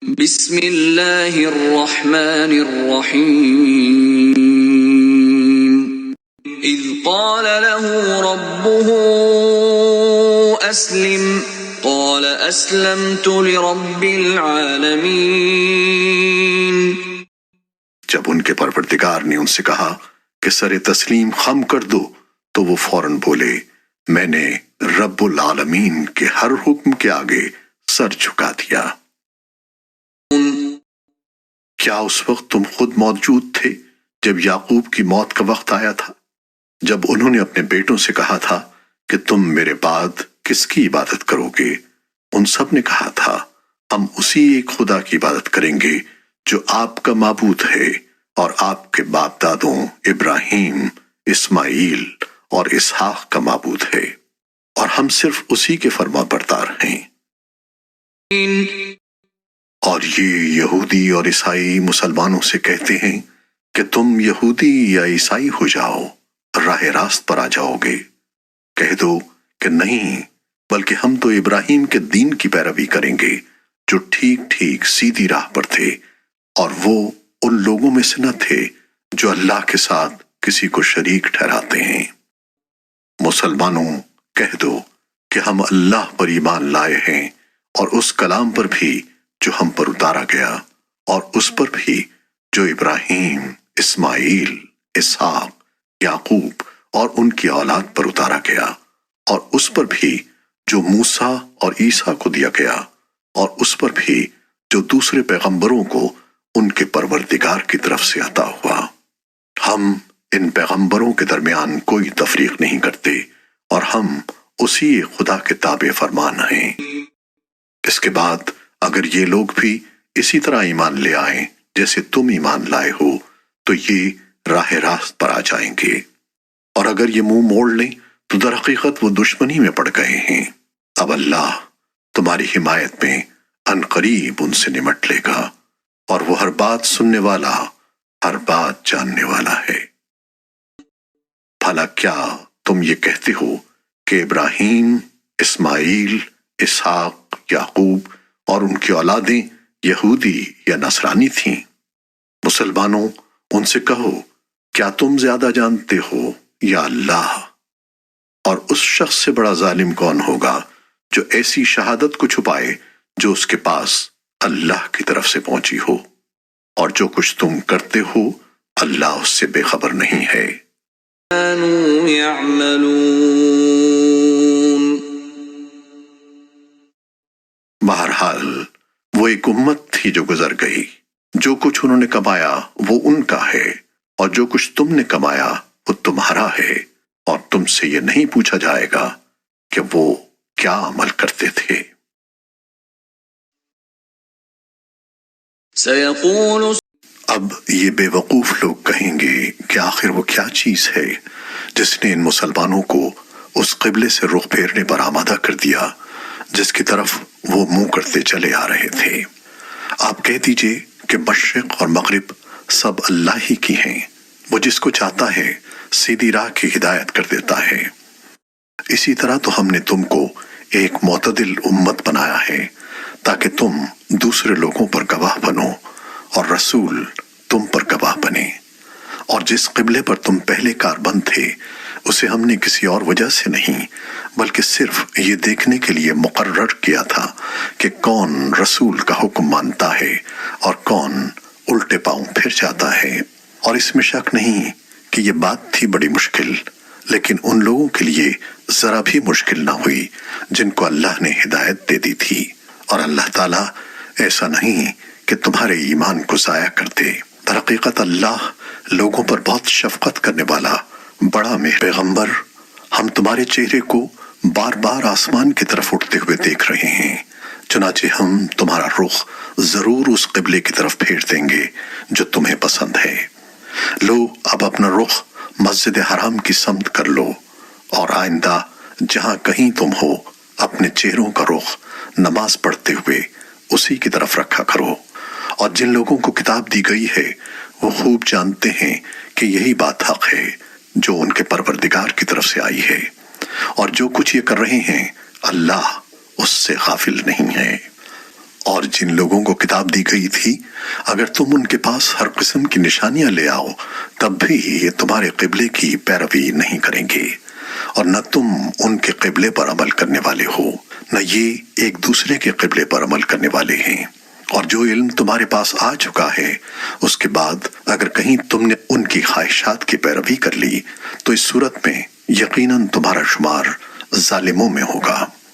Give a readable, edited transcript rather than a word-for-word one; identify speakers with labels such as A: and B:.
A: بسم اللہ الرحمن الرحیم اذ قال له ربه اسلم قال اسلمت لرب العالمین۔
B: جب ان کے پروردگار نے ان سے کہا کہ سر تسلیم خم کر دو تو وہ فوراً بولے میں نے رب العالمین کے ہر حکم کے آگے سر جھکا دیا۔ کیا اس وقت تم خود موجود تھے جب یعقوب کی موت کا وقت آیا تھا، جب انہوں نے اپنے بیٹوں سے کہا تھا کہ تم میرے بعد کس کی عبادت کرو گے؟ ان سب نے کہا تھا ہم اسی ایک خدا کی عبادت کریں گے جو آپ کا معبود ہے اور آپ کے باپ دادوں ابراہیم، اسماعیل اور اسحاق کا معبود ہے، اور ہم صرف اسی کے فرما بردار ہیں۔ اور یہ یہودی اور عیسائی مسلمانوں سے کہتے ہیں کہ تم یہودی یا عیسائی ہو جاؤ، راہ راست پر آ جاؤ گے۔ کہہ دو کہ نہیں، بلکہ ہم تو ابراہیم کے دین کی پیروی کریں گے جو ٹھیک ٹھیک سیدھی راہ پر تھے، اور وہ ان لوگوں میں سے نہ تھے جو اللہ کے ساتھ کسی کو شریک ٹھہراتے ہیں۔ مسلمانوں کہہ دو کہ ہم اللہ پر ایمان لائے ہیں اور اس کلام پر بھی جو ہم پر اتارا گیا، اور اس پر بھی جو ابراہیم، اسماعیل، اسحاق، یعقوب اور ان کی اولاد پر اتارا گیا، اور اس پر بھی جو موسیٰ اور عیسیٰ کو دیا گیا، اور اس پر بھی جو دوسرے پیغمبروں کو ان کے پروردگار کی طرف سے عطا ہوا۔ ہم ان پیغمبروں کے درمیان کوئی تفریق نہیں کرتے، اور ہم اسی ایک خدا کے تابع فرمان ہیں۔ اس کے بعد اگر یہ لوگ بھی اسی طرح ایمان لے آئیں جیسے تم ایمان لائے ہو تو یہ راہ راست پر آ جائیں گے، اور اگر یہ منہ موڑ لیں تو در حقیقت وہ دشمنی میں پڑ گئے ہیں۔ اب اللہ تمہاری حمایت میں ان قریب ان سے نمٹ لے گا، اور وہ ہر بات سننے والا، ہر بات جاننے والا ہے۔ بھلا کیا تم یہ کہتے ہو کہ ابراہیم، اسماعیل، اسحاق، یعقوب اور ان کی اولادیں یہودی یا نصرانی تھیں؟ مسلمانوں ان سے کہو کیا تم زیادہ جانتے ہو یا اللہ؟ اور اس شخص سے بڑا ظالم کون ہوگا جو ایسی شہادت کو چھپائے جو اس کے پاس اللہ کی طرف سے پہنچی ہو، اور جو کچھ تم کرتے ہو اللہ اس سے بے خبر نہیں ہے۔
A: كانوا يعملون۔
B: بہرحال وہ ایک امت تھی جو گزر گئی، جو کچھ انہوں نے کمایا وہ ان کا ہے، اور جو کچھ تم نے کمایا وہ تمہارا ہے، اور تم سے یہ نہیں پوچھا جائے گا کہ وہ کیا عمل کرتے تھے۔
A: سيقول
B: اب یہ بے وقوف لوگ کہیں گے کہ آخر وہ کیا چیز ہے جس نے ان مسلمانوں کو اس قبلے سے رخ پھیرنے پر آمادہ کر دیا جس کی طرف وہ منہ کرتے چلے آ رہے تھے۔ آپ کہہ دیجئے کہ مشرق اور مغرب سب اللہ ہی کی ہیں، وہ جس کو چاہتا ہے سیدھی راہ کی ہدایت کر دیتا ہے۔ اسی طرح تو ہم نے تم کو ایک معتدل امت بنایا ہے تاکہ تم دوسرے لوگوں پر گواہ بنو اور رسول تم پر گواہ بنے، اور جس قبلے پر تم پہلے کاربند تھے اسے ہم نے کسی اور وجہ سے نہیں بلکہ صرف یہ دیکھنے کے لیے مقرر کیا تھا کہ کون رسول کا حکم مانتا ہے اور کون الٹے پاؤں پھر جاتا ہے۔ اور اس میں شک نہیں کہ یہ بات تھی بڑی مشکل، لیکن ان لوگوں کے لیے ذرا بھی مشکل نہ ہوئی جن کو اللہ نے ہدایت دے دی تھی، اور اللہ تعالیٰ ایسا نہیں کہ تمہارے ایمان کو ضائع کر دے۔ در حقیقت اللہ لوگوں پر بہت شفقت کرنے والا بڑا مہربان پیغمبر، ہم تمہارے چہرے کو بار بار آسمان کی طرف اٹھتے ہوئے دیکھ رہے ہیں، چنانچہ ہم تمہارا رخ ضرور اس قبلے کی طرف پھیر دیں گے جو تمہیں پسند ہے۔ لو اب اپنا رخ مسجد حرام کی سمت کر لو، اور آئندہ جہاں کہیں تم ہو اپنے چہروں کا رخ نماز پڑھتے ہوئے اسی کی طرف رکھا کرو۔ اور جن لوگوں کو کتاب دی گئی ہے وہ خوب جانتے ہیں کہ یہی بات حق ہے جو ان کے پروردگار کی طرف سے آئی ہے، اور جو کچھ یہ کر رہے ہیں اللہ اس سے غافل نہیں ہے۔ اور جن لوگوں کو کتاب دی گئی تھی اگر تم ان کے پاس ہر قسم کی نشانیاں لے آؤ تب بھی یہ تمہارے قبلے کی پیروی نہیں کریں گے، اور نہ تم ان کے قبلے پر عمل کرنے والے ہو نہ یہ ایک دوسرے کے قبلے پر عمل کرنے والے ہیں۔ اور جو علم تمہارے پاس آ چکا ہے اس کے بعد اگر کہیں تم نے ان کی خواہشات کی پیروی کر لی تو اس صورت میں یقیناً تمہارا شمار ظالموں میں ہوگا۔